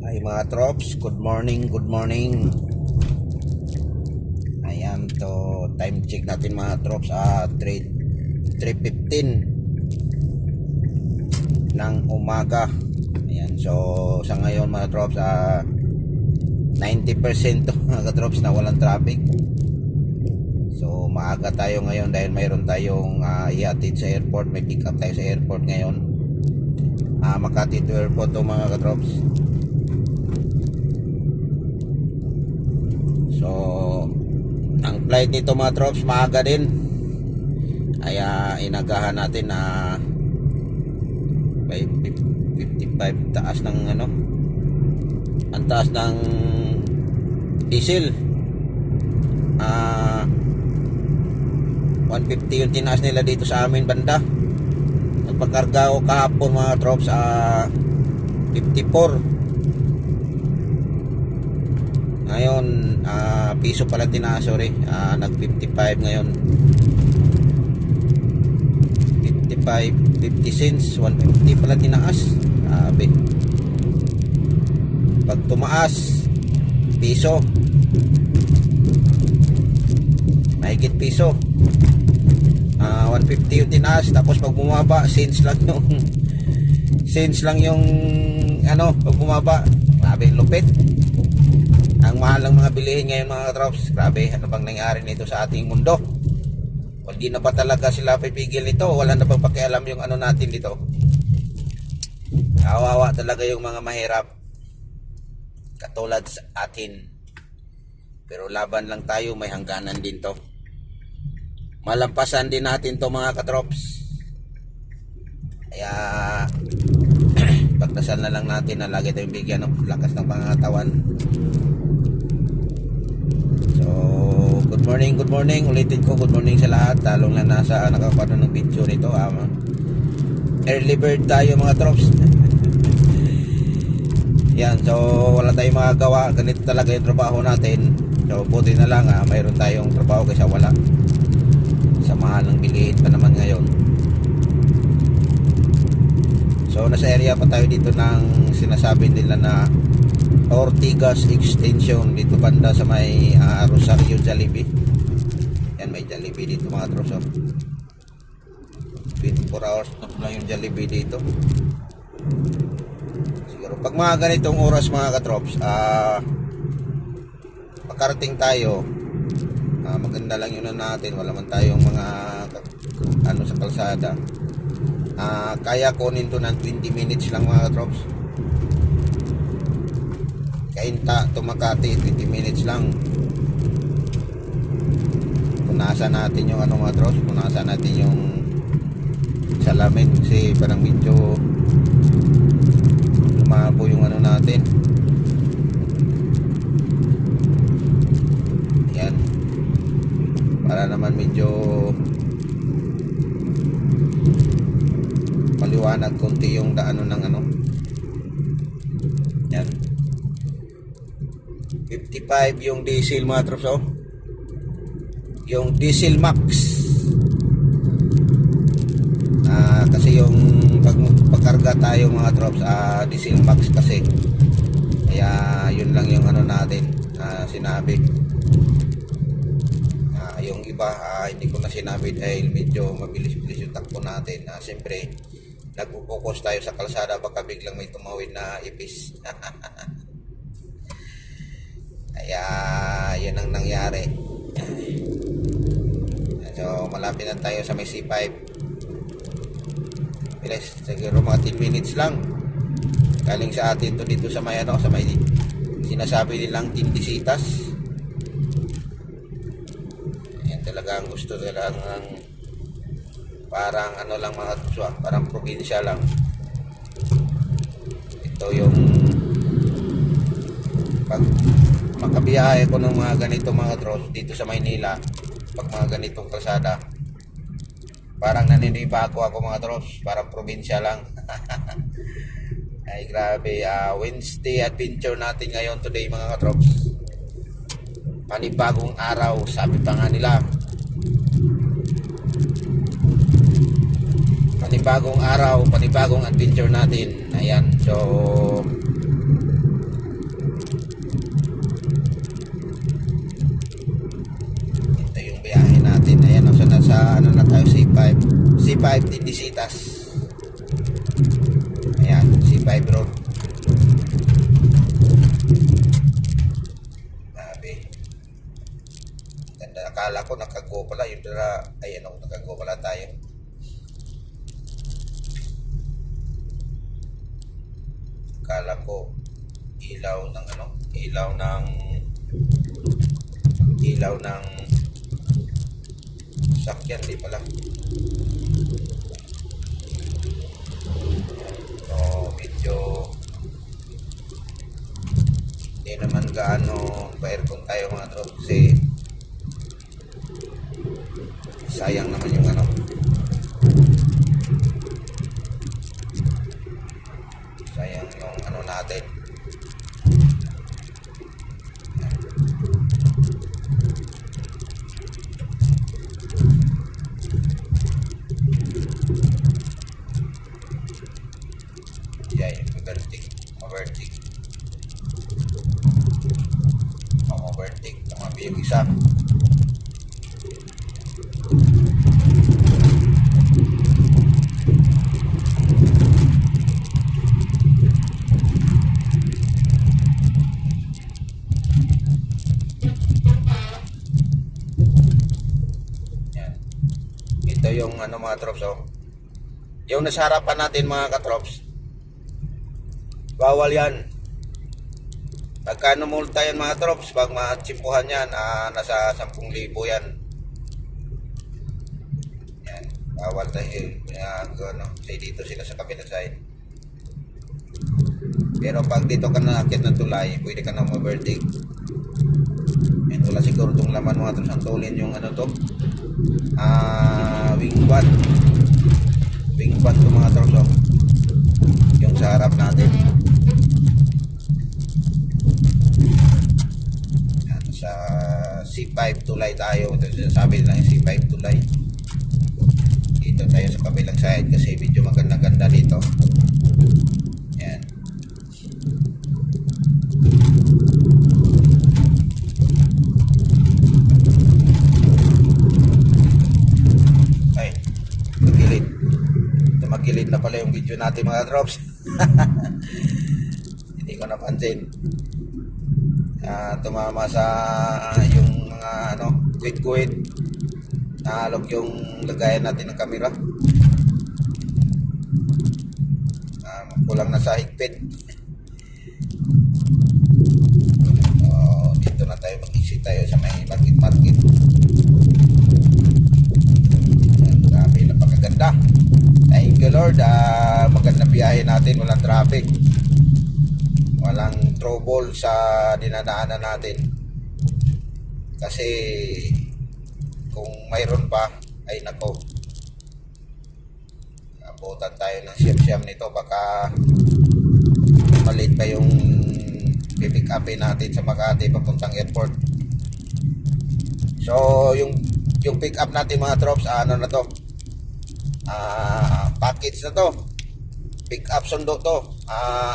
Ay mga trops, good morning, good morning. Ayan to, time check natin mga trops, 3:15 ng umaga. Ayan, so sa ngayon mga trops, 90% to mga trops na walang traffic. So maaga tayo ngayon dahil mayroon tayong ihatid sa airport, may pick up tayo sa airport ngayon. Makati to airport to mga katrops. So ang flight nito mga trops maaga din, ay inagahan natin na by 55 taas ng ang taas ng diesel. 150 yung tinaas nila dito sa amin banda. Nagpakarga ako kahapon mga trops, 54. Ngayon piso pala tinaas, sorry. Nag 55 ngayon, 55 50 cents, 150 pala tinaas. Sabi pag tumaas piso, mahigit piso. 150 yung tinaas, tapos pag bumaba cents lang yung pag bumaba. Grabe lupit. Ang mahal ng mga bilihin ngayon mga trops. Grabe, ano bang nangyari nito sa ating mundo? Hindi na ba talaga sila pipigil nito? Wala na bang pakialam yung natin dito? Kawawa talaga yung mga mahirap katulad sa atin. Pero laban lang tayo, may hangganan din to. Malampasan din natin to mga katrops. Kaya pagdasal na lang natin na lagi tayong bigyan ng lakas ng pangangatawan. So good morning, ulitin ko good morning sa lahat, talong na nasa nakapanood ng video nito. Early bird tayo mga trops. Yan, so wala tayong magagawa, ganito talaga yung trabaho natin. So buti na lang mayroon tayong trabaho kaysa wala. Sa mahal ng bilihin pa naman ngayon. So nasa area pa tayo dito ng sinasabi nila na Ortigas Extension, dito banda sa may Rosario Jollibee. Yan, may Jollibee dito mga trops. 24 hours na lang yung Jollibee dito. Siguro pag mga ganitong oras mga katrops, makarating tayo, maganda lang yun natin, wala man tayong mga sa kalsada. Kaya kunin to ng 20 minutes lang mga trops. Kainta to Makati, 20 minutes lang. Punasan natin yung mga trops, punasan natin yung salamin kasi parang medyo lumabo yung natin. Yan, para naman medyo maliwanag konti yung daanon ng yan. 55 yung diesel mga trops, yung diesel max. Kasi yung pagkarga tayo mga trops, diesel max kasi, kaya yun lang yung natin sinabi. Yung iba hindi ko na sinabi dahil medyo mabilis-bilis yung takbo natin. Siyempre nagpo-focus tayo sa kalsada, baka biglang may tumawid na ipis. Kaya yun ang nangyari. So malapit na tayo sa may C5. Bilis, siguro mga 10 minutes lang. Galing sa atin to dito sa may sa may sinasabi nilang Tindisitas. Yan talaga ang gusto talagang parang lang mga tuswa, parang probinsya lang. Ito yung pag makabiyahe ko ng mga ganito mga trops dito sa Maynila, pag mga ganitong kalsada, parang naninibago ako mga trops, parang probinsya lang. Ay grabe, Wednesday adventure natin ngayon today mga trops. Panibagong araw, sabi pa nga nila. Panibagong araw, panibagong adventure natin. Ayan, so C5 Tindisitas. Ayan, C5 road. Grabe. Ganda, akala ko nakago pala. Yung dala, ayan o, nakago pala tayo. Akala ko ilaw ng ano, ilaw ng sakyan, di pala. So medyo hindi naman gaano pa-aircon tayo mga tropa, kasi sayang naman yung ano, sayang yung ano natin. Yan, overtake. Overtake, tumabi yung isa. Yan. Ito yung ano mga trops, oh. Yung nasa harapan natin mga katrops, bawal yan. Pagka numulta yan mga trops, pag matsimpuhan yan, nasa 10,000 yan. Yan, bawal tayo. Ano, say dito sila sa kabilang side. Pero pag dito ka nakakit ng tulay, pwede ka na ma-overtake. Yan, wala siguro itong laman mga trops. Ang tulin yung ano to, wing pan to mga trops, oh. Yung sa harap natin. Yan, sa C5 tulay tayo. Ito sinasabi lang yung C5 tulay. Dito tayo sa kabilang side kasi medyo maganda-ganda dito. Yan. Ay, magilid. Magilid na pala yung video natin mga drops. Hindi ko napansin. Tumama sa yung mga ano, guhit-guhit. Nahalog yung lagayan natin ng camera. Kulang na sa higpit. Dito na tayo, mag-exit tayo sa may market. Grabe, napakaganda. Thank you Lord. Magandang biyahe natin, walang traffic, walang trouble sa dinadaanan natin. Kasi kung mayroon pa, ay nako, abutan tayo ng siyam-siyam nito. Baka malit pa yung pipick upin natin sa Makati papuntang airport. So yung pick up natin mga trops, ano na to, package na to, pick up sundo to.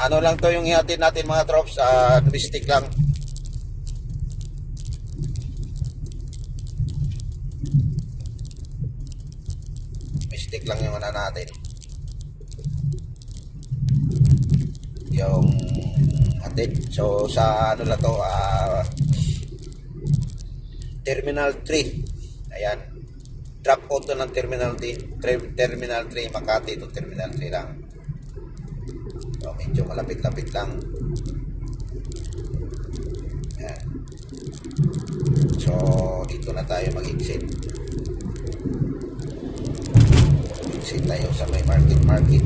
Ano lang to yung ihatid natin mga trops, domestic lang. Domestic lang yung ano natin, yung hatid. So sa ano na to, Terminal 3. Ayan, drop out to ng Terminal 3, Makati to Terminal 3 lang. So medyo malapit-lapit lang. Ayan. So dito na tayo mag-exit. Exit tayo sa may market.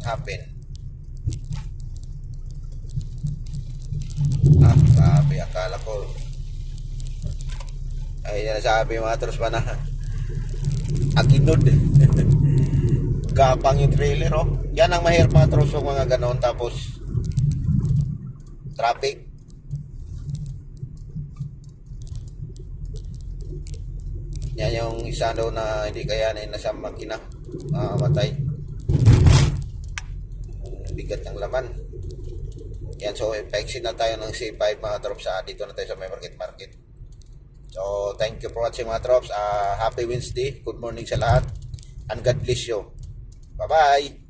Happen. Grabe, akala ko ay nasabi mga tros pa na aginod. Gapang yung trailer, oh. Yan ang mahirap mga tros, mga ganon. Tapos traffic. Yan yung isa daw na hindi kayanin na sa makina. Matay. Bigat ng laman. Yan, so pa-exit na tayo ng C5 mga trops. Dito na tayo sa may market. So, thank you for watching mga trops. Happy Wednesday. Good morning sa lahat. And God bless you. Bye-bye.